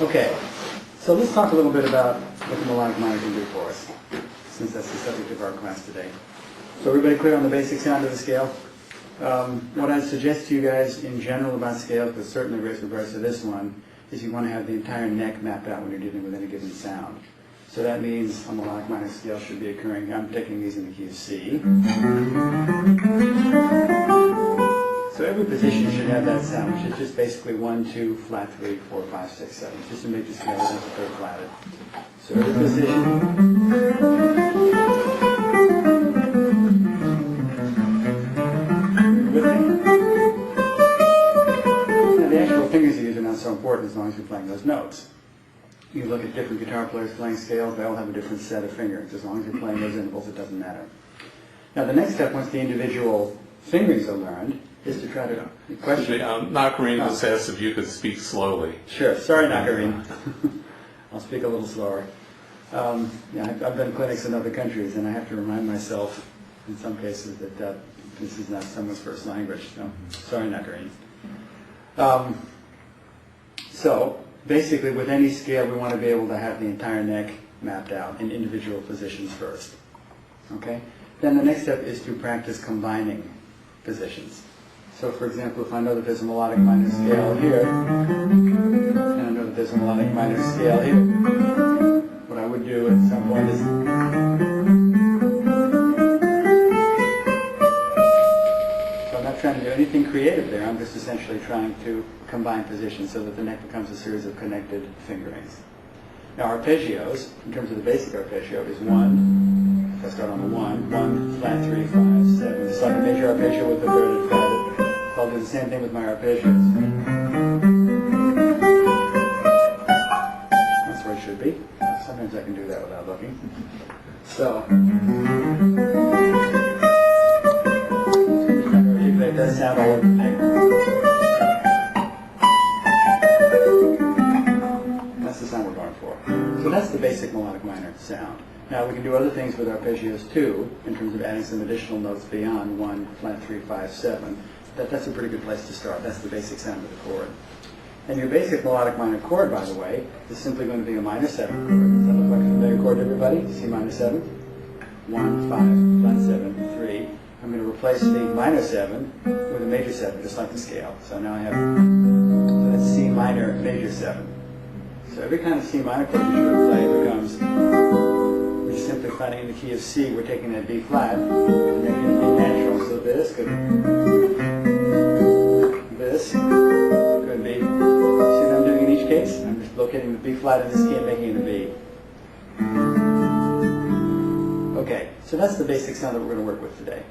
Okay, so let's talk a little bit about what the melodic minor can do for us, since that's the subject of our class today. So everybody clear on the basic sound of the scale? What I'd suggest to you guys in general about scales, but certainly with regards to this one, is you want to have the entire neck mapped out when you're dealing with any given sound. So that means a melodic minor scale should be occurring, I'm taking these in the key of C. So every position should have that sound, which is just basically 1, 2, flat 3, 4, 5, 6, 7, just to make the scale as a third flatted. So every position. With me? Now the actual fingers you use are not so important as long as you're playing those notes. You look at different guitar players playing scales, they all have a different set of fingers. As long as you're playing those intervals, it doesn't matter. Now the next step, once the individual fingerings are learned, is to try to question. Nakareen just asked if you could speak slowly. Sure. Sorry, Nakareen. I'll speak a little slower. I've done clinics in other countries, and I have to remind myself, in some cases, that this is not someone's first language. So, sorry, Nakareen. So, basically, with any scale, we want to be able to have the entire neck mapped out in individual positions first. Okay? Then the next step is to practice combining positions. So, for example, if I know that there's a melodic minor scale here, and I know that there's a melodic minor scale here, what I would do at some point is so I'm not trying to do anything creative there, I'm just essentially trying to combine positions so that the neck becomes a series of connected fingerings. Now arpeggios, in terms of the basic arpeggio, is 1, if I start on the 1, 1, flat 3, 5, 7. It's like a major arpeggio with a third and flatted. So I'll do the same thing with my arpeggios. That's where it should be. Sometimes I can do that without looking. So, it does sound all over the place. That's the sound we're going for. So that's the basic melodic minor sound. Now we can do other things with arpeggios too, in terms of adding some additional notes beyond 1, flat 3, 5, 7. That's a pretty good place to start. That's the basic sound of the chord. And your basic melodic minor chord, by the way, is simply going to be a minor 7 chord. Does that look like a familiar chord to everybody? C minor 7? 1, 5, flat 7, 3. I'm going to replace the minor 7 with a major 7, just like the scale. So now I have, so that's C minor, major 7. So every kind of C minor chord that you would play becomes, we're simply finding in the key of C, we're taking that B flat and making it B natural. So this could be, see what I'm doing in each case? I'm just locating the B flat in this key and making it a B. Okay, so that's the basic sound that we're going to work with today.